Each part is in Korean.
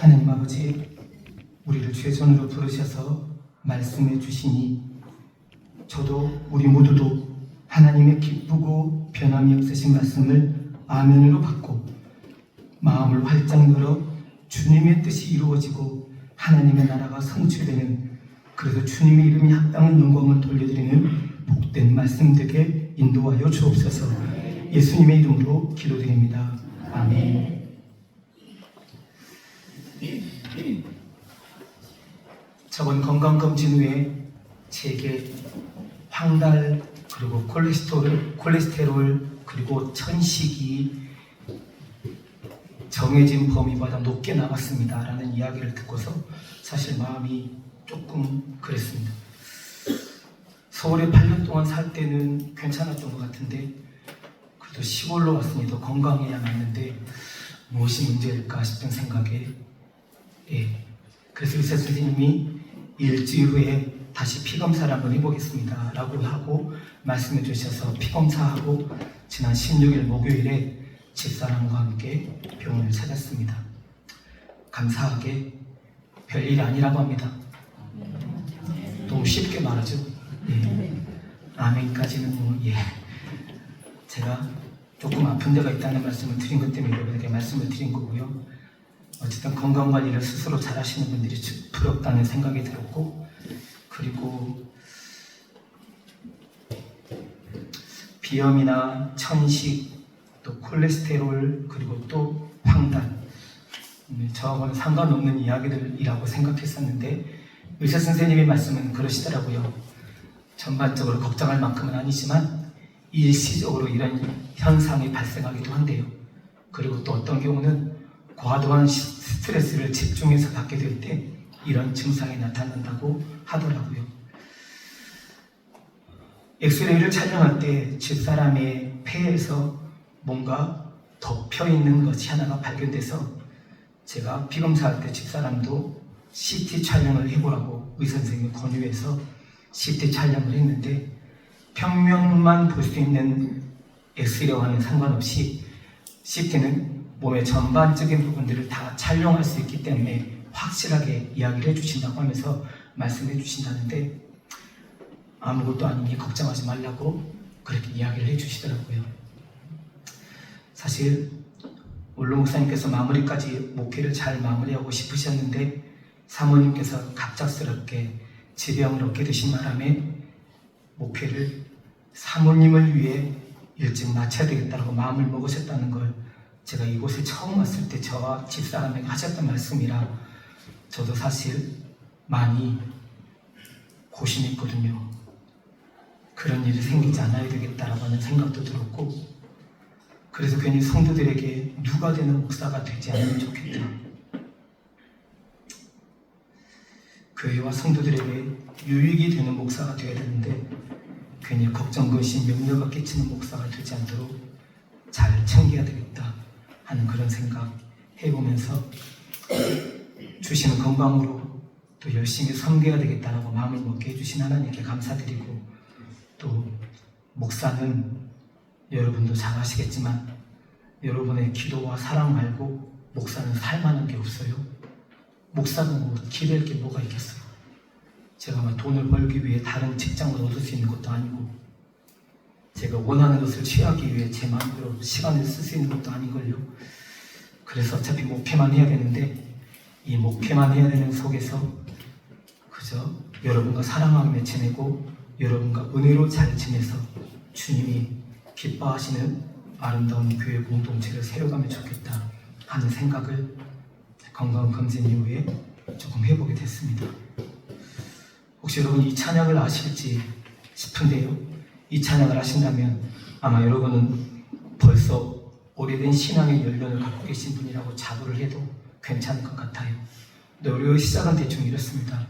하나님 아버지, 우리를 죄전으로 부르셔서 말씀해 주시니 저도 우리 모두도 하나님의 기쁘고 변함이 없으신 말씀을 아멘으로 받고 마음을 활짝 열어 주님의 뜻이 이루어지고 하나님의 나라가 성취되는, 그래서 주님의 이름이 합당한 영광을 돌려드리는 복된 말씀 되게 인도하여 주옵소서. 예수님의 이름으로 기도드립니다. 아멘. 저번 건강검진 후에 제게 황달, 그리고 콜레스테롤, 그리고 천식이 정해진 범위보다 높게 나갔습니다 라는 이야기를 듣고서 사실 마음이 조금 그랬습니다. 서울에 8년 동안 살 때는 괜찮았던 것 같은데 그래도 시골로 왔으니 더 건강해야 맞는데 무엇이 문제일까 싶은 생각에 그래서 의사 선생님이 일주일 후에 다시 피검사를 한번 해보겠습니다 라고 하고 말씀해 주셔서 피검사하고 지난 16일 목요일에 집사람과 함께 병원을 찾았습니다. 감사하게 별일이 아니라고 합니다. 너무 쉽게 말하죠. 아멘까지는 제가 조금 아픈 데가 있다는 말씀을 드린 것 때문에 여러분에게 말씀을 드린 거고요. 어쨌든 건강관리를 스스로 잘 하시는 분들이 부럽다는 생각이 들었고, 그리고 비염이나 천식, 또 콜레스테롤, 그리고 또 황달, 저하고는 상관없는 이야기들이라고 생각했었는데 의사 선생님의 말씀은 그러시더라고요. 전반적으로 걱정할 만큼은 아니지만 일시적으로 이런 현상이 발생하기도 한대요. 그리고 또 어떤 경우는 과도한 스트레스를 집중해서 받게 될 때 이런 증상이 나타난다고 하더라고요. 엑스레이를 촬영할 때 집사람의 폐에서 뭔가 덮여있는 것이 하나가 발견돼서 제가 피검사할 때 집사람도 CT 촬영을 해보라고 의사 선생님이 권유해서 CT 촬영을 했는데 평면만 볼 수 있는 엑스레이와는 상관없이 CT는 몸의 전반적인 부분들을 다 촬영할 수 있기 때문에 확실하게 이야기를 해주신다고 하면서 말씀해 주신다는데 아무것도 아니니 걱정하지 말라고 그렇게 이야기를 해주시더라고요. 사실 원로 목사님께서 마무리까지 목회를 잘 마무리하고 싶으셨는데 사모님께서 갑작스럽게 지병을 얻게 되신 바람에 목회를 사모님을 위해 일찍 마쳐야 되겠다고 마음을 먹으셨다는 걸 제가 이곳에 처음 왔을 때 저와 집사람에게 하셨던 말씀이라 저도 사실 많이 고심했거든요. 그런 일이 생기지 않아야 되겠다라고 하는 생각도 들었고, 그래서 괜히 성도들에게 누가 되는 목사가 되지 않으면 좋겠다. 교회와 성도들에게 유익이 되는 목사가 되어야 되는데 괜히 걱정, 근심, 염려가 끼치는 목사가 되지 않도록 잘 챙겨야 되겠다 하는 그런 생각 해보면서 주시는 건강으로 또 열심히 섬겨야 되겠다라고 마음을 먹게 해주신 하나님께 감사드리고, 또 목사는 여러분도 잘 아시겠지만 여러분의 기도와 사랑 말고 목사는 살만한 게 없어요. 목사는 뭐 기댈 게 뭐가 있겠어요. 제가 막 돈을 벌기 위해 다른 직장을 얻을 수 있는 것도 아니고 제가 원하는 것을 취하기 위해 제 마음대로 시간을 쓸 수 있는 것도 아니걸요. 그래서 어차피 목회만 해야 되는데 이 목회만 해야 되는 속에서 그저 여러분과 사랑하며 지내고 여러분과 은혜로 잘 지내서 주님이 기뻐하시는 아름다운 교회 공동체를 세워가면 좋겠다 하는 생각을 건강검진 이후에 조금 해보게 됐습니다. 혹시 여러분 이 찬양을 아실지 싶은데요, 이 찬양을 아신다면 아마 여러분은 벌써 오래된 신앙의 연륜을 갖고 계신 분이라고 자부를 해도 괜찮을 것 같아요. 노래의 시작은 대충 이렇습니다.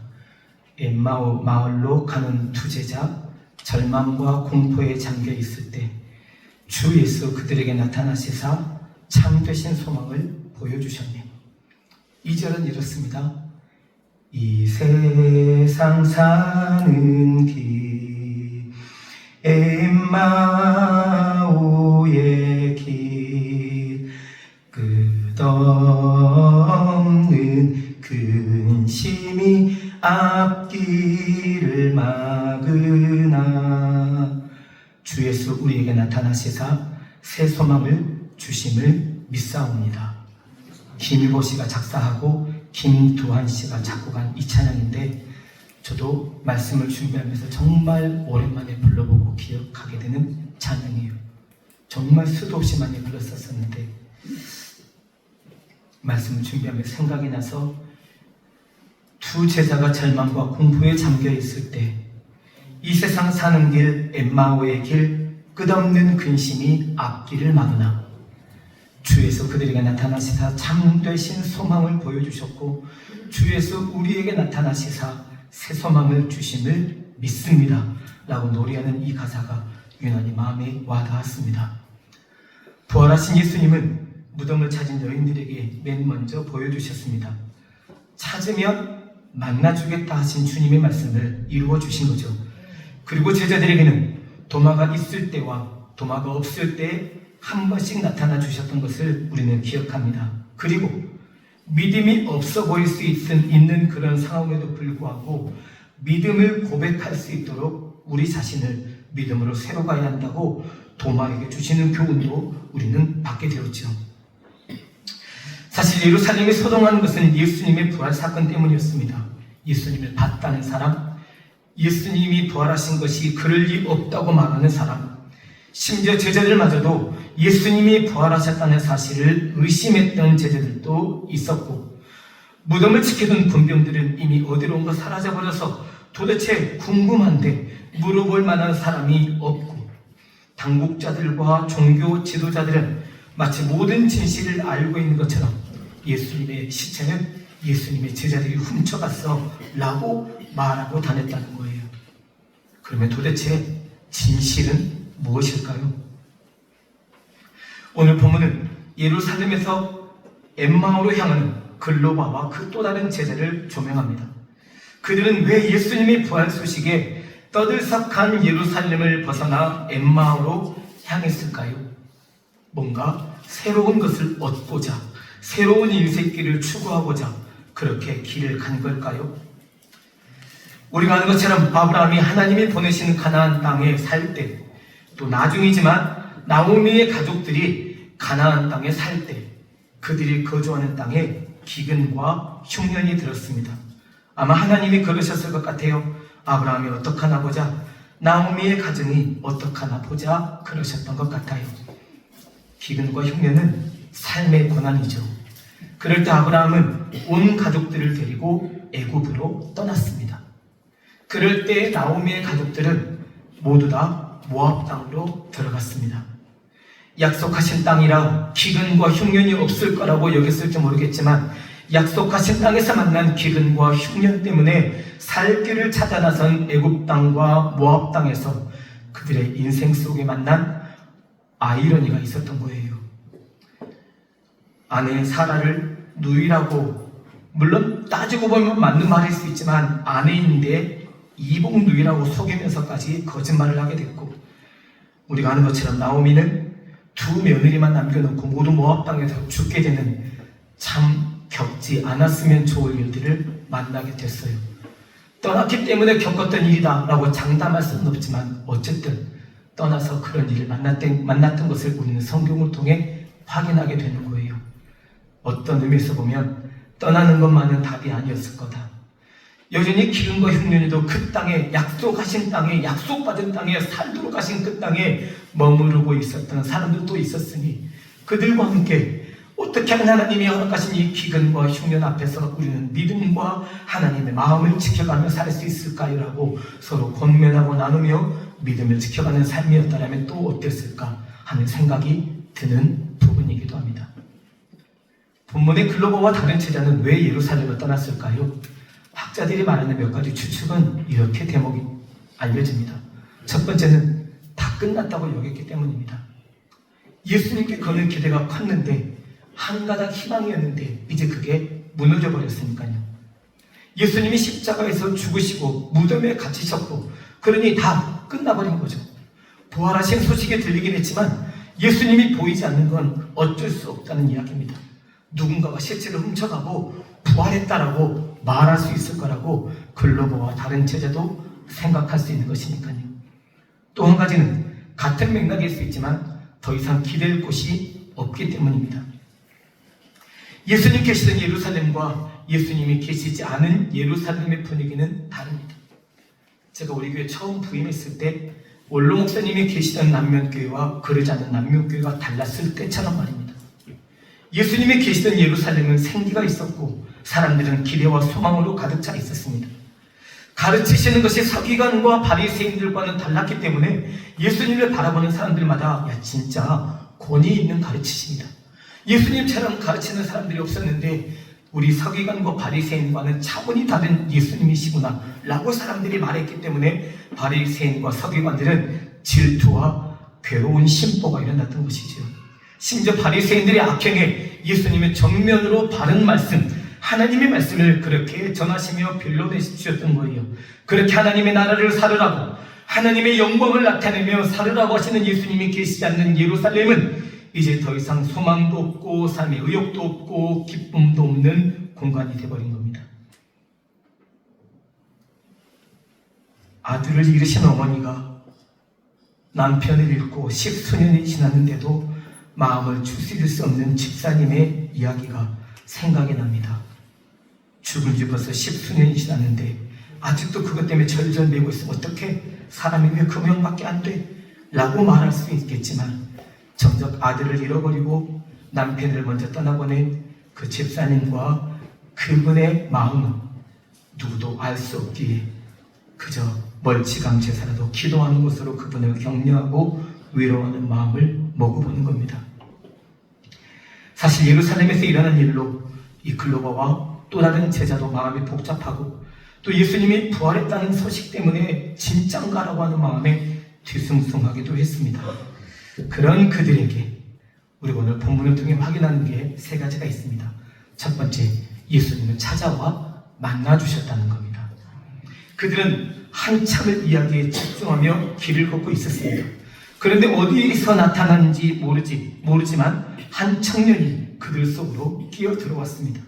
마을로 가는 두 제자, 절망과 공포에 잠겨 있을 때 주 예수 그들에게 나타나시사 참 되신 소망을 보여주셨네. 2절은 이렇습니다. 이 세상 사는 길 엠마오의 길 끝없는 앞길을 막으나 주 예수 우리에게 나타나시사 새 소망을 주심을 믿사옵니다. 김일보 씨가 작사하고 김두한 씨가 작곡한 이 찬양인데 저도 말씀을 준비하면서 정말 오랜만에 불러보고 기억하게 되는 찬양이에요. 정말 수도 없이 많이 불렀었는데 말씀을 준비하면서 생각이 나서 두 제자가 절망과 공포에 잠겨 있을 때 이 세상 사는 길 엠마오의 길 끝없는 근심이 앞길을 막으나 주에서 그들에게 나타나시사 참되신 소망을 보여주셨고 주에서 우리에게 나타나시사 새 소망을 주심을 믿습니다 라고 노래하는 이 가사가 유난히 마음에 와닿았습니다. 부활하신 예수님은 무덤을 찾은 여인들에게 맨 먼저 보여주셨습니다. 찾으면 만나주겠다 하신 주님의 말씀을 이루어 주신 거죠. 그리고 제자들에게는 도마가 있을 때와 도마가 없을 때 한 번씩 나타나 주셨던 것을 우리는 기억합니다. 그리고 믿음이 없어 보일 수 있는 그런 상황에도 불구하고 믿음을 고백할 수 있도록 우리 자신을 믿음으로 새로 가야 한다고 도마에게 주시는 교훈도 우리는 받게 되었죠. 사실 예루살렘이 소동하는 것은 예수님의 부활 사건 때문이었습니다. 예수님을 봤다는 사람, 예수님이 부활하신 것이 그럴 리 없다고 말하는 사람, 심지어 제자들마저도 예수님이 부활하셨다는 사실을 의심했던 제자들도 있었고 무덤을 지키던 군병들은 이미 어디론가 사라져버려서 도대체 궁금한데 물어볼 만한 사람이 없고 당국자들과 종교 지도자들은 마치 모든 진실을 알고 있는 것처럼 예수님의 시체는 예수님의 제자들이 훔쳐갔어 라고 말하고 다녔다는 거예요. 그러면 도대체 진실은 무엇일까요? 오늘 본문은 예루살렘에서 엠마오로 향하는 글로바와 그 또 다른 제자를 조명합니다. 그들은 왜 예수님의 부활 소식에 떠들썩한 예루살렘을 벗어나 엠마오로 향했을까요? 뭔가 새로운 것을 얻고자, 새로운 인생길을 추구하고자 그렇게 길을 간 걸까요? 우리가 아는 것처럼 아브라함이 하나님이 보내시는 가나안 땅에 살 때, 또 나중이지만 나오미의 가족들이 가나안 땅에 살 때 그들이 거주하는 땅에 기근과 흉년이 들었습니다. 아마 하나님이 그러셨을 것 같아요. 아브라함이 어떡하나 보자, 나오미의 가정이 어떡하나 보자 그러셨던 것 같아요. 기근과 흉년은 삶의 고난이죠. 그럴 때 아브라함은 온 가족들을 데리고 애굽으로 떠났습니다. 그럴 때 나오미의 가족들은 모두 다 모압 땅으로 들어갔습니다. 약속하신 땅이라 기근과 흉년이 없을 거라고 여겼을지 모르겠지만 약속하신 땅에서 만난 기근과 흉년 때문에 살 길을 찾아 나선 애굽 땅과 모압 땅에서 그들의 인생 속에 만난 아이러니가 있었던 거예요. 아내 사라를 누이라고, 물론 따지고 보면 맞는 말일 수 있지만 아내인데 이복 누이라고 속이면서까지 거짓말을 하게 됐고, 우리가 아는 것처럼 나오미는 두 며느리만 남겨놓고 모두 모압 땅에서 죽게 되는 참 겪지 않았으면 좋을 일들을 만나게 됐어요. 떠났기 때문에 겪었던 일이다 라고 장담할 수는 없지만 어쨌든 떠나서 그런 일을 만났던 것을 우리는 성경을 통해 확인하게 되는 거예요. 어떤 의미에서 보면 떠나는 것만은 답이 아니었을 거다. 여전히 기근과 흉년에도 그 땅에, 약속하신 땅에, 약속받은 땅에, 살도록 하신 그 땅에 머무르고 있었던 사람들도 있었으니 그들과 함께 어떻게 하면 하나님이 허락하신 이 기근과 흉년 앞에서 우리는 믿음과 하나님의 마음을 지켜가며 살 수 있을까요? 라고 서로 권면하고 나누며 믿음을 지켜가는 삶이었다면 또 어땠을까 하는 생각이 드는 부분이기도 합니다. 본문의 글로바와 다른 제자는 왜 예루살렘을 떠났을까요? 학자들이 말하는 몇 가지 추측은 이렇게 대목이 알려집니다. 첫 번째는 다 끝났다고 여겼기 때문입니다. 예수님께 거는 기대가 컸는데 한 가닥 희망이었는데 이제 그게 무너져 버렸으니까요. 예수님이 십자가에서 죽으시고 무덤에 갇히셨고 그러니 다 끝나버린 거죠. 부활하신 소식이 들리긴 했지만 예수님이 보이지 않는 건 어쩔 수 없다는 이야기입니다. 누군가가 실체를 훔쳐가고 부활했다라고 말할 수 있을 거라고 글로버와 다른 제자도 생각할 수 있는 것이니까요. 또 한 가지는 같은 맥락일 수 있지만 더 이상 기댈 곳이 없기 때문입니다. 예수님 계시던 예루살렘과 예수님이 계시지 않은 예루살렘의 분위기는 다릅니다. 제가 우리 교회 처음 부임했을 때 원로 목사님이 계시던 남면교회와 그러지 않은 남면교회가 달랐을 때처럼 말입니다. 예수님이 계시던 예루살렘은 생기가 있었고 사람들은 기대와 소망으로 가득 차 있었습니다. 가르치시는 것이 서기관과 바리새인들과는 달랐기 때문에 예수님을 바라보는 사람들마다 야 진짜 권위 있는 가르치십니다. 예수님처럼 가르치는 사람들이 없었는데 우리 서기관과 바리새인과는 차원이 다른 예수님이시구나 라고 사람들이 말했기 때문에 바리새인과 서기관들은 질투와 괴로운 심보가 일어났던 것이죠. 심지어 바리새인들의 악행에 예수님의 정면으로 바른 말씀, 하나님의 말씀을 그렇게 전하시며 빌려내주셨던 거예요. 그렇게 하나님의 나라를 살으라고, 하나님의 영광을 나타내며 살으라고 하시는 예수님이 계시지 않는 예루살렘은 이제 더 이상 소망도 없고 삶의 의욕도 없고 기쁨도 없는 공간이 되어버린 겁니다. 아들을 잃으신 어머니가 남편을 잃고 10수년이 지났는데도 마음을 추스릴 수 없는 집사님의 이야기가 생각이 납니다. 죽은 지 벌써 10수년이 지났는데 아직도 그것 때문에 절절매고 있으면 어떻게 사람이 왜 그 명밖에 안 돼? 라고 말할 수 있겠지만 정작 아들을 잃어버리고 남편을 먼저 떠나보낸 그 집사님과 그분의 마음은 누구도 알 수 없기에 그저 멀찌감치해서라도 기도하는 것으로 그분을 격려하고 위로하는 마음을 먹어보는 겁니다. 사실 예루살렘에서 일어난 일로 이 글로버와 또 다른 제자도 마음이 복잡하고 또 예수님이 부활했다는 소식 때문에 진짠가라고 하는 마음에 뒤숭숭하기도 했습니다. 그런 그들에게 우리가 오늘 본문을 통해 확인하는 게 세 가지가 있습니다. 첫 번째, 예수님은 찾아와 만나주셨다는 겁니다. 그들은 한참을 이야기에 집중하며 길을 걷고 있었습니다. 그런데 어디에서 나타났는지 모르지만 한 청년이 그들 속으로 끼어 들어왔습니다.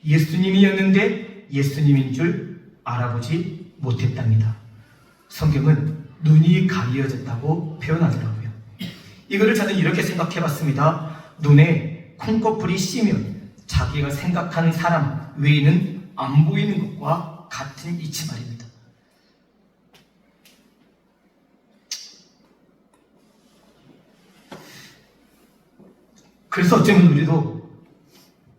예수님이었는데 예수님인 줄 알아보지 못했답니다. 성경은 눈이 가려졌다고 표현하더라고요. 이거를 저는 이렇게 생각해봤습니다. 눈에 콩꺼풀이 씌면 자기가 생각하는 사람 외에는 안 보이는 것과 같은 이치 말입니다. 그래서 어쩌면 우리도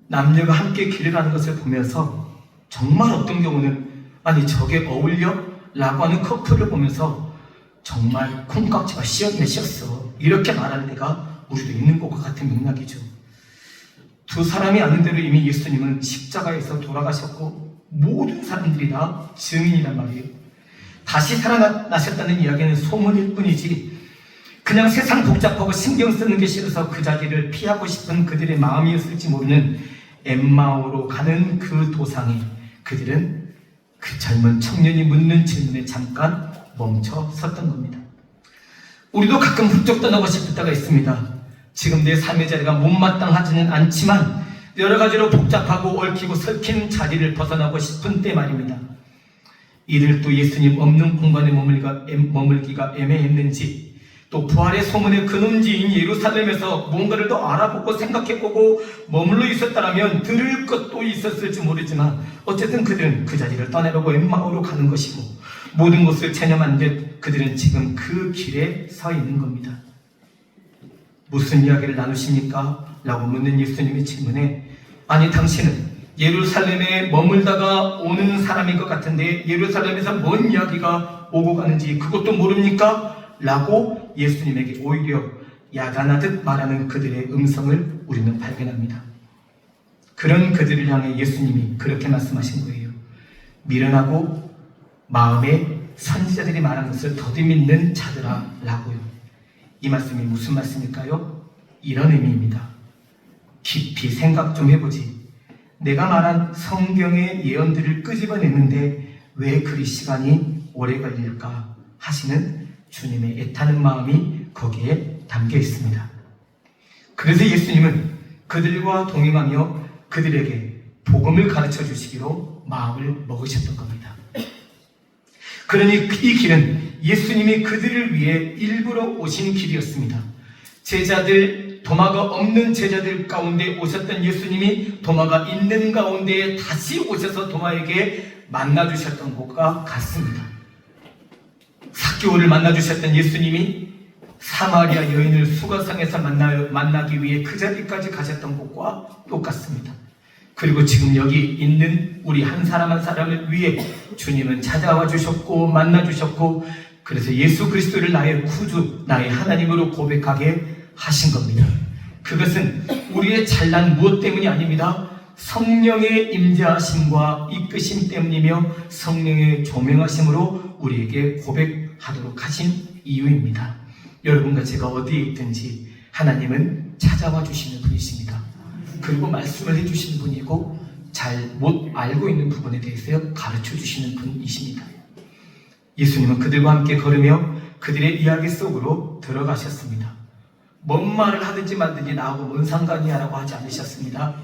남녀가 함께 길을 가는 것을 보면서 정말 어떤 경우는 아니 저게 어울려? 라고 하는 커플을 보면서 정말 콩깍지가 씌었네 씌었어 이렇게 말하는 애가 우리도 있는 것과 같은 맥락이죠. 두 사람이 아는 대로 이미 예수님은 십자가에서 돌아가셨고 모든 사람들이 다 증인이란 말이에요. 다시 살아나셨다는 이야기는 소문일 뿐이지 그냥 세상 복잡하고 신경 쓰는 게 싫어서 그 자리를 피하고 싶은 그들의 마음이었을지 모르는 엠마오로 가는 그 도상에 그들은 그 젊은 청년이 묻는 질문에 잠깐 멈춰 섰던 겁니다. 우리도 가끔 훌쩍 떠나고 싶을 때가 있습니다. 지금 내 삶의 자리가 못마땅하지는 않지만 여러 가지로 복잡하고 얽히고 설킨 자리를 벗어나고 싶은 때 말입니다. 이들 또 예수님 없는 공간에 머물기가 애매했는지 또 부활의 소문의 근원지인 예루살렘에서 뭔가를 더 알아보고 생각해보고 머물러 있었다면 들을 것도 있었을지 모르지만 어쨌든 그들은 그 자리를 떠나려고 엠마오로 가는 것이고 모든 것을 체념한 듯 그들은 지금 그 길에 서 있는 겁니다. 무슨 이야기를 나누십니까? 라고 묻는 예수님의 질문에 아니 당신은 예루살렘에 머물다가 오는 사람인 것 같은데 예루살렘에서 뭔 이야기가 오고 가는지 그것도 모릅니까? 라고 예수님에게 오히려 야단하듯 말하는 그들의 음성을 우리는 발견합니다. 그런 그들을 향해 예수님이 그렇게 말씀하신 거예요. 미련하고 마음에 선지자들이 말한 것을 더디 믿는 자들아 라고요. 이 말씀이 무슨 말씀일까요? 이런 의미입니다. 깊이 생각 좀 해보지. 내가 말한 성경의 예언들을 끄집어냈는데 왜 그리 시간이 오래 걸릴까 하시는 주님의 애타는 마음이 거기에 담겨 있습니다. 그래서 예수님은 그들과 동행하며 그들에게 복음을 가르쳐 주시기로 마음을 먹으셨던 겁니다. 그러니 이 길은 예수님이 그들을 위해 일부러 오신 길이었습니다. 도마가 없는 제자들 가운데 오셨던 예수님이 도마가 있는 가운데에 다시 오셔서 도마에게 만나주셨던 것과 같습니다. 삭개오를 만나주셨던 예수님이 사마리아 여인을 수가성에서 만나기 위해 그 자리까지 가셨던 것과 똑같습니다. 그리고 지금 여기 있는 우리 한 사람 한 사람을 위해 주님은 찾아와 주셨고 만나 주셨고, 그래서 예수 그리스도를 나의 구주, 나의 하나님으로 고백하게 하신 겁니다. 그것은 우리의 잘난 무엇 때문이 아닙니다. 성령의 임재하심과 이끄심 때문이며 성령의 조명하심으로 우리에게 고백하도록 하신 이유입니다. 여러분과 제가 어디에 있든지 하나님은 찾아와 주시는 분이십니다. 그리고 말씀을 해주시는 분이고 잘 못 알고 있는 부분에 대해서 가르쳐 주시는 분이십니다. 예수님은 그들과 함께 걸으며 그들의 이야기 속으로 들어가셨습니다. 뭔 말을 하든지 말든지 나하고 뭔 상관이야 라고 하지 않으셨습니다.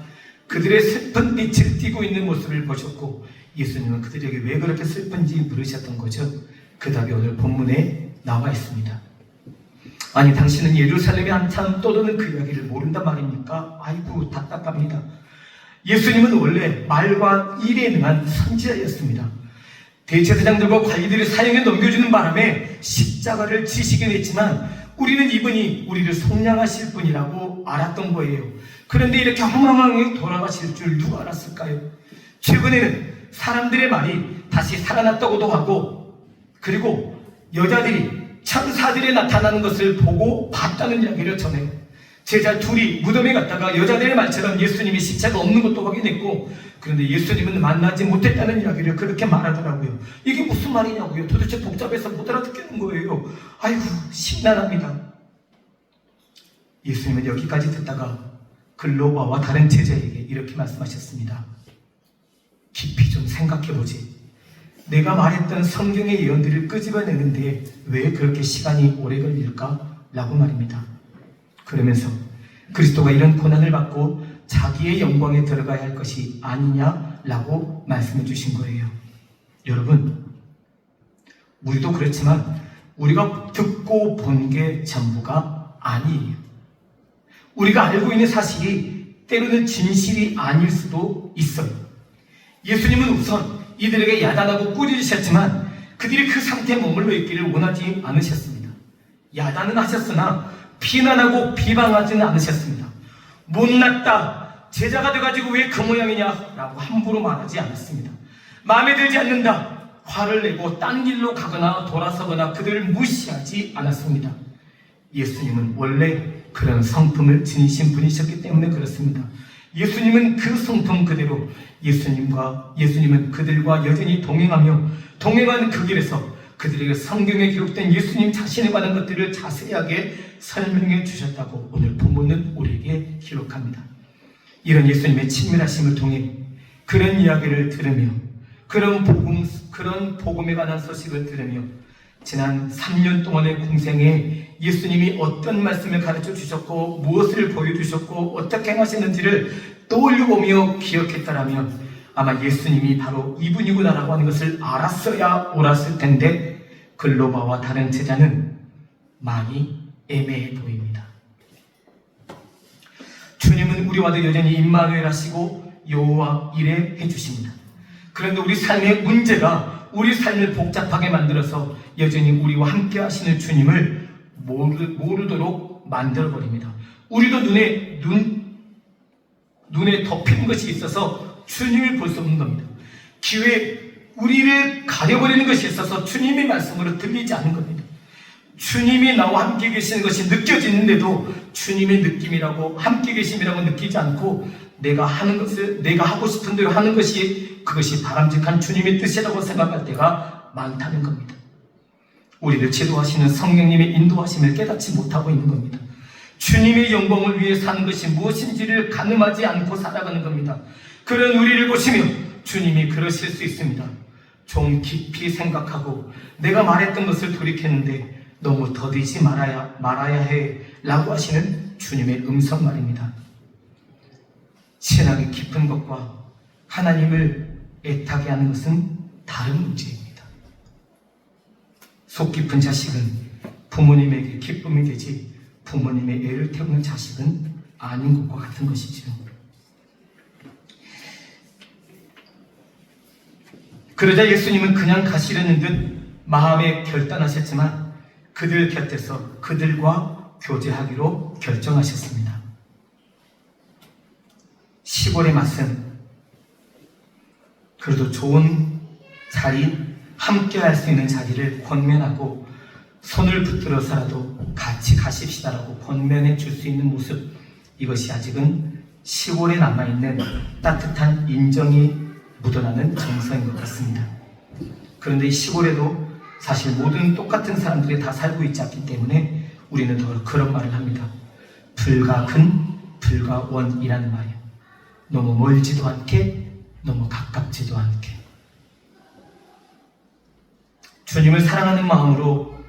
그들의 슬픈 빛을 띠고 있는 모습을 보셨고 예수님은 그들에게 왜 그렇게 슬픈지 물으셨던 거죠. 그 답이 오늘 본문에 나와 있습니다. 아니, 당신은 예루살렘에 한참 떠도는 그 이야기를 모른단 말입니까? 아이고, 답답합니다. 예수님은 원래 말과 일에 능한 선지자였습니다. 대제사장들과 관리들의 사형에 넘겨주는 바람에 십자가를 지시긴 했지만 우리는 이분이 우리를 속량하실 분이라고 알았던 거예요. 그런데 이렇게 허망하게 돌아가실 줄 누가 알았을까요? 최근에는 사람들의 말이 다시 살아났다고도 하고, 그리고 여자들이 천사들이 나타나는 것을 보고 봤다는 이야기를 전해요. 제자 둘이 무덤에 갔다가 여자들의 말처럼 예수님이 시체가 없는 것도 확인했고, 그런데 예수님은 만나지 못했다는 이야기를 그렇게 말하더라고요. 이게 무슨 말이냐고요. 도대체 복잡해서 못 알아듣겠는 거예요. 아이고, 심란합니다. 예수님은 여기까지 듣다가 글로바와 다른 제자에게 이렇게 말씀하셨습니다. 깊이 좀 생각해보지. 내가 말했던 성경의 예언들을 끄집어내는데 왜 그렇게 시간이 오래 걸릴까? 라고 말입니다. 그러면서 그리스도가 이런 고난을 받고 자기의 영광에 들어가야 할 것이 아니냐라고 말씀해 주신 거예요. 여러분, 우리도 그렇지만 우리가 듣고 본 게 전부가 아니에요. 우리가 알고 있는 사실이 때로는 진실이 아닐 수도 있어요. 예수님은 우선 이들에게 야단하고 꾸짖으셨지만 그들이 그 상태에 머물러 있기를 원하지 않으셨습니다. 야단은 하셨으나 비난하고 비방하지는 않으셨습니다. 못났다, 제자가 돼가지고 왜 그 모양이냐 라고 함부로 말하지 않았습니다. 마음에 들지 않는다, 화를 내고 딴 길로 가거나 돌아서거나 그들을 무시하지 않았습니다. 예수님은 원래 그런 성품을 지니신 분이셨기 때문에 그렇습니다. 예수님은 그 성품 그대로 예수님은 그들과 여전히 동행하는 그 길에서 그들에게 성경에 기록된 예수님 자신에 관한 것들을 자세하게 설명해 주셨다고 오늘 본문은 우리에게 기록합니다. 이런 예수님의 친밀하심을 통해 그런 이야기를 들으며 그런 복음에 관한 소식을 들으며 지난 3년 동안의 공생에 예수님이 어떤 말씀을 가르쳐 주셨고 무엇을 보여주셨고 어떻게 행하셨는지를 떠올려보며 기억했더라면 아마 예수님이 바로 이분이구나라고 하는 것을 알았어야 옳았을 텐데 글로바와 다른 제자는 많이 애매해 보입니다. 주님은 우리와도 여전히 임마누엘 하시고 여호와 이레 해주십니다. 그런데 우리 삶의 문제가 우리 삶을 복잡하게 만들어서 여전히 우리와 함께 하시는 주님을 모르도록 만들어버립니다. 우리도 눈에 덮이는 것이 있어서 주님을 볼 수 없는 겁니다. 귀에 우리를 가려버리는 것이 있어서 주님의 말씀으로 들리지 않는 겁니다. 주님이 나와 함께 계시는 것이 느껴지는데도 주님의 느낌이라고 함께 계심이라고 느끼지 않고 내가 하고 싶은 대로 하는 것이 그것이 바람직한 주님의 뜻이라고 생각할 때가 많다는 겁니다. 우리를 지도하시는 성령님의 인도하심을 깨닫지 못하고 있는 겁니다. 주님의 영광을 위해 사는 것이 무엇인지를 가늠하지 않고 살아가는 겁니다. 그런 우리를 보시며 주님이 그러실 수 있습니다. 좀 깊이 생각하고 내가 말했던 것을 돌이켰는데 너무 더디지 말아야 해 라고 하시는 주님의 음성 말입니다. 신앙이 깊은 것과 하나님을 애타게 하는 것은 다른 문제입니다. 속 깊은 자식은 부모님에게 기쁨이 되지 부모님의 애를 태우는 자식은 아닌 것과 같은 것이죠. 그러자 예수님은 그냥 가시려는 듯 마음에 결단하셨지만 그들 곁에서 그들과 교제하기로 결정하셨습니다. 시골의 맛은 그래도 좋은 자리, 함께 할 수 있는 자리를 권면하고 손을 붙들어서라도 같이 가십시다라고 권면해 줄 수 있는 모습, 이것이 아직은 시골에 남아있는 따뜻한 인정이 묻어나는 정서인 것 같습니다. 그런데 이 시골에도 사실 모든 똑같은 사람들이 다 살고 있지 않기 때문에 우리는 더 그런 말을 합니다. 불가 근, 불가 원이라는 말이에요. 너무 멀지도 않게, 너무 가깝지도 않게. 주님을 사랑하는 마음으로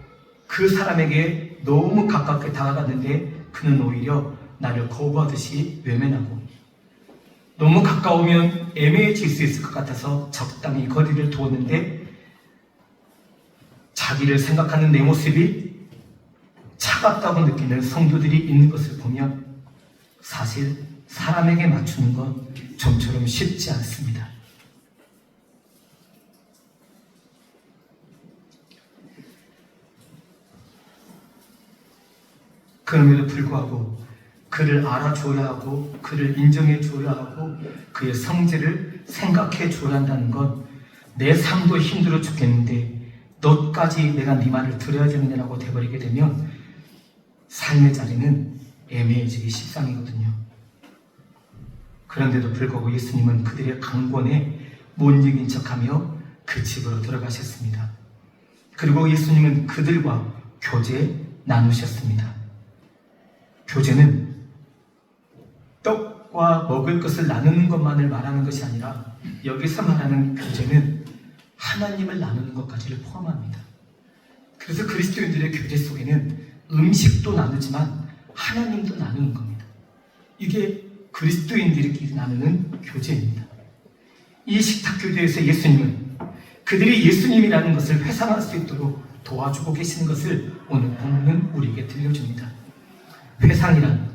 그 사람에게 너무 가깝게 다가갔는데 그는 오히려 나를 거부하듯이 외면하고, 너무 가까우면 애매해질 수 있을 것 같아서 적당히 거리를 두었는데 자기를 생각하는 내 모습이 차갑다고 느끼는 성도들이 있는 것을 보면 사실 사람에게 맞추는 건 좀처럼 쉽지 않습니다. 그럼에도 불구하고 그를 알아줘야 하고 그를 인정해 줘야 하고 그의 성질을 생각해 줘야 한다는 건 내 삶도 힘들어 죽겠는데 너까지 내가 네 말을 들어야 되느냐라고 돼버리게 되면 삶의 자리는 애매해지기 십상이거든요. 그런데도 불구하고 예수님은 그들의 강권에 못 이긴 척하며 그 집으로 들어가셨습니다. 그리고 예수님은 그들과 교제 나누셨습니다. 교제는 떡과 먹을 것을 나누는 것만을 말하는 것이 아니라 여기서 말하는 교제는 하나님을 나누는 것까지를 포함합니다. 그래서 그리스도인들의 교제 속에는 음식도 나누지만 하나님도 나누는 겁니다. 이게 그리스도인들끼리 나누는 교제입니다. 이 식탁 교제에서 예수님은 그들이 예수님이라는 것을 회상할 수 있도록 도와주고 계시는 것을 오늘 본문은 우리에게 들려줍니다. 회상이란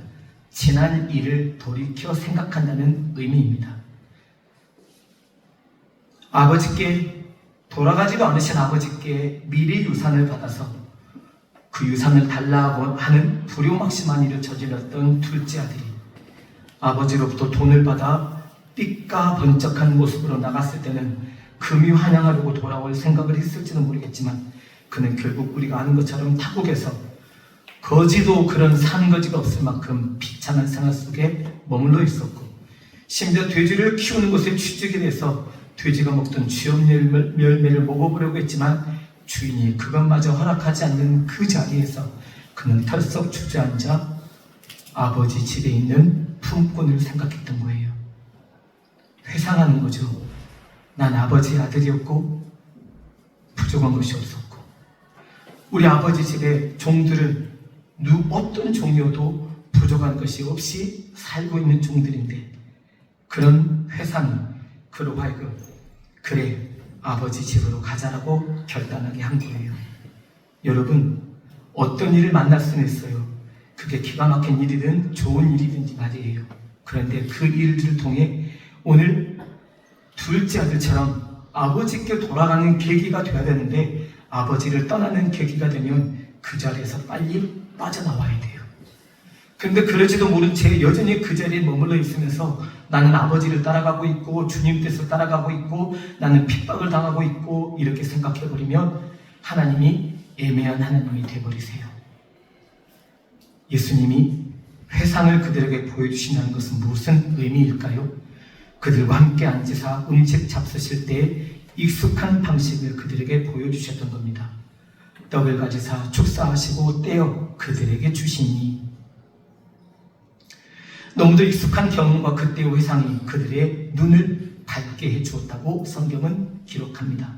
지난 일을 돌이켜 생각한다는 의미입니다. 아버지께, 돌아가지도 않으신 아버지께 미리 유산을 받아서 그 유산을 달라고 하는 불효막심한 일을 저질렀던 둘째 아들이 아버지로부터 돈을 받아 삐까 번쩍한 모습으로 나갔을 때는 금이 환영하려고 돌아올 생각을 했을지는 모르겠지만 그는 결국 우리가 아는 것처럼 타국에서 거지도 그런 산거지가 없을 만큼 비참한 생활 속에 머물러 있었고, 심지어 돼지를 키우는 것에 취직이 돼서 돼지가 먹던 쥐업 열매를 먹어보려고 했지만 주인이 그것마저 허락하지 않는 그 자리에서 그는 털썩 주저앉아 아버지 집에 있는 품꾼을 생각했던 거예요. 회상하는 거죠. 난 아버지의 아들이었고 부족한 것이 없었고, 우리 아버지 집에 종들은 어떤 종이어도 부족한 것이 없이 살고 있는 종들인데, 그런 회상이 그로 하여금 그래 아버지 집으로 가자라고 결단하게 한 거예요. 여러분, 어떤 일을 만날 수는 있어요. 그게 기가 막힌 일이든 좋은 일이든지 말이에요. 그런데 그 일들을 통해 오늘 둘째 아들처럼 아버지께 돌아가는 계기가 되어야 되는데, 아버지를 떠나는 계기가 되면 그 자리에서 빨리 빠져나와야 돼요. 그런데 그러지도 모른 채 여전히 그 자리에 머물러 있으면서 나는 아버지를 따라가고 있고 주님 뜻을 따라가고 있고 나는 핍박을 당하고 있고 이렇게 생각해버리면 하나님이 애매한 하나님이 되어버리세요. 예수님이 회상을 그들에게 보여주신다는 것은 무슨 의미일까요? 그들과 함께 앉으사 음식 잡수실 때 익숙한 방식을 그들에게 보여주셨던 겁니다. 떡을 가지사 축사하시고 떼어 그들에게 주시니, 너무도 익숙한 경험과 그때의 회상이 그들의 눈을 밝게 해주었다고 성경은 기록합니다.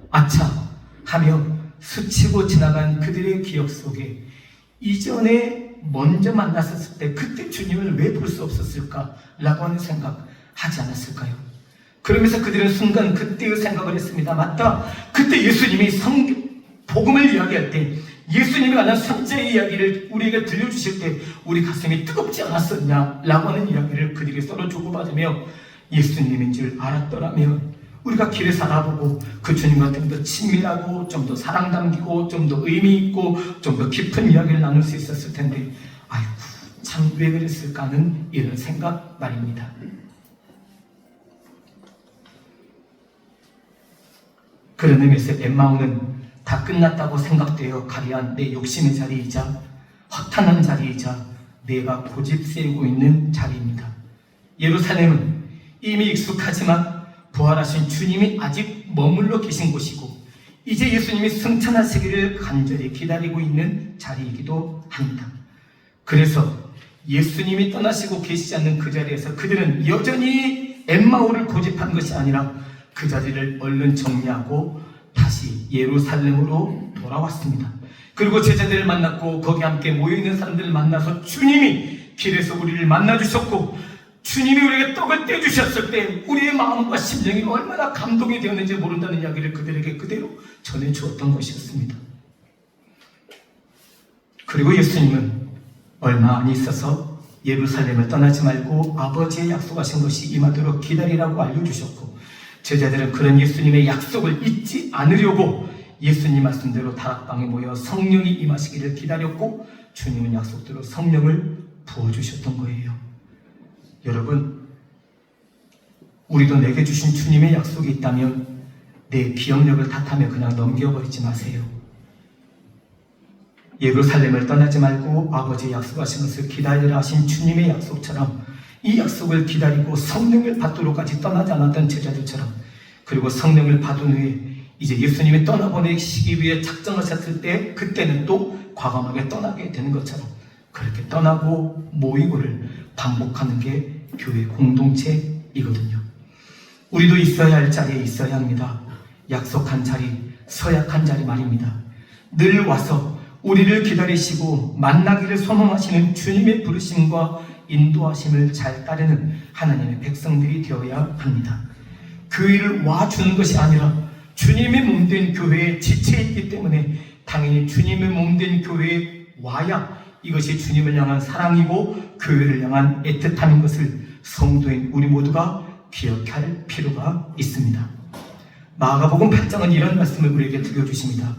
아차 하며 스치고 지나간 그들의 기억 속에 이전에 먼저 만났었을 때 그때 주님을 왜 볼 수 없었을까 라고 하는 생각 하지 않았을까요? 그러면서 그들은 순간 그때의 생각을 했습니다. 맞다. 그때 예수님이 복음을 이야기할 때, 예수님이 관한 선자의 이야기를 우리에게 들려주실 때 우리 가슴이 뜨겁지 않았었냐 라고 하는 이야기를 그들이 서로 주고받으며 예수님인 줄 알았더라면 우리가 길에서 알아보고 그 주님과 좀 더 친밀하고 좀 더 사랑 담기고 좀 더 의미 있고 좀 더 깊은 이야기를 나눌 수 있었을 텐데, 아이고 참 왜 그랬을까 하는 이런 생각 말입니다. 그런 의미에서 엠마오는 다 끝났다고 생각되어 가리한 내 욕심의 자리이자 허탄한 자리이자 내가 고집 세우고 있는 자리입니다. 예루살렘은 이미 익숙하지만 부활하신 주님이 아직 머물러 계신 곳이고 이제 예수님이 승천하시기를 간절히 기다리고 있는 자리이기도 합니다. 그래서 예수님이 떠나시고 계시지 않는 그 자리에서 그들은 여전히 엠마오를 고집한 것이 아니라 그 자리를 얼른 정리하고 다시 예루살렘으로 돌아왔습니다. 그리고 제자들을 만났고 거기 함께 모여있는 사람들을 만나서 주님이 길에서 우리를 만나주셨고 주님이 우리에게 떡을 떼주셨을 때 우리의 마음과 심령이 얼마나 감동이 되었는지 모른다는 이야기를 그들에게 그대로 전해주었던 것이었습니다. 그리고 예수님은 얼마 안 있어서 예루살렘을 떠나지 말고 아버지의 약속하신 것이 임하도록 기다리라고 알려주셨고 제자들은 그런 예수님의 약속을 잊지 않으려고 예수님 말씀대로 다락방에 모여 성령이 임하시기를 기다렸고 주님은 약속대로 성령을 부어주셨던 거예요. 여러분, 우리도 내게 주신 주님의 약속이 있다면 내 기억력을 탓하며 그냥 넘겨버리지 마세요. 예루살렘을 떠나지 말고 아버지의 약속하신 것을 기다리라 하신 주님의 약속처럼 이 약속을 기다리고 성령을 받도록까지 떠나지 않았던 제자들처럼, 그리고 성령을 받은 후에 이제 예수님이 떠나보내시기 위해 작정하셨을 때 그때는 또 과감하게 떠나게 되는 것처럼 그렇게 떠나고 모이고를 반복하는 게 교회 공동체이거든요. 우리도 있어야 할 자리에 있어야 합니다. 약속한 자리, 서약한 자리 말입니다. 늘 와서 우리를 기다리시고 만나기를 소망하시는 주님의 부르심과 인도하심을 잘 따르는 하나님의 백성들이 되어야 합니다. 교회를 와주는 것이 아니라 주님의 몸된 교회에 지체있기 때문에 당연히 주님의 몸된 교회에 와야 이것이 주님을 향한 사랑이고 교회를 향한 애틋함인 것을 성도인 우리 모두가 기억할 필요가 있습니다. 마가복음 8장은 이런 말씀을 우리에게 들려주십니다.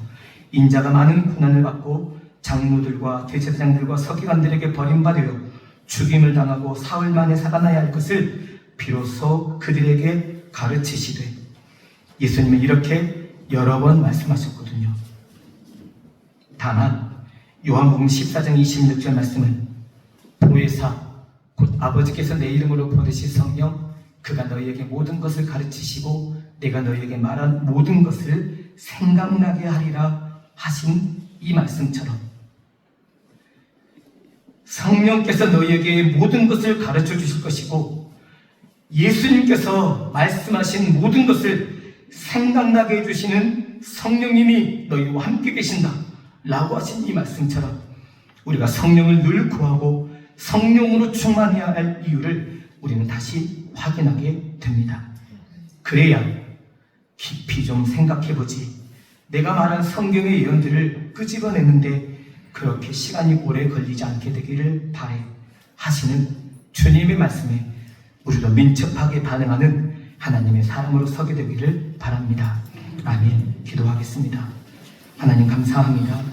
인자가 많은 고난을 받고 장로들과 대제사장들과 서기관들에게 버림받으려 죽임을 당하고 사흘 만에 살아나야 할 것을 비로소 그들에게 가르치시되, 예수님은 이렇게 여러 번 말씀하셨거든요. 다만 요한복음 14장 26절 말씀은 보혜사 곧 아버지께서 내 이름으로 보내실 성령 그가 너희에게 모든 것을 가르치시고 내가 너희에게 말한 모든 것을 생각나게 하리라 하신 이 말씀처럼 성령께서 너희에게 모든 것을 가르쳐 주실 것이고 예수님께서 말씀하신 모든 것을 생각나게 해주시는 성령님이 너희와 함께 계신다 라고 하신 이 말씀처럼 우리가 성령을 늘 구하고 성령으로 충만해야 할 이유를 우리는 다시 확인하게 됩니다. 그래야 깊이 좀 생각해보지, 내가 말한 성경의 예언들을 끄집어내는데 그렇게 시간이 오래 걸리지 않게 되기를 바래 하시는 주님의 말씀에 우리도 민첩하게 반응하는 하나님의 사람으로 서게 되기를 바랍니다. 아멘. 기도하겠습니다. 하나님 감사합니다.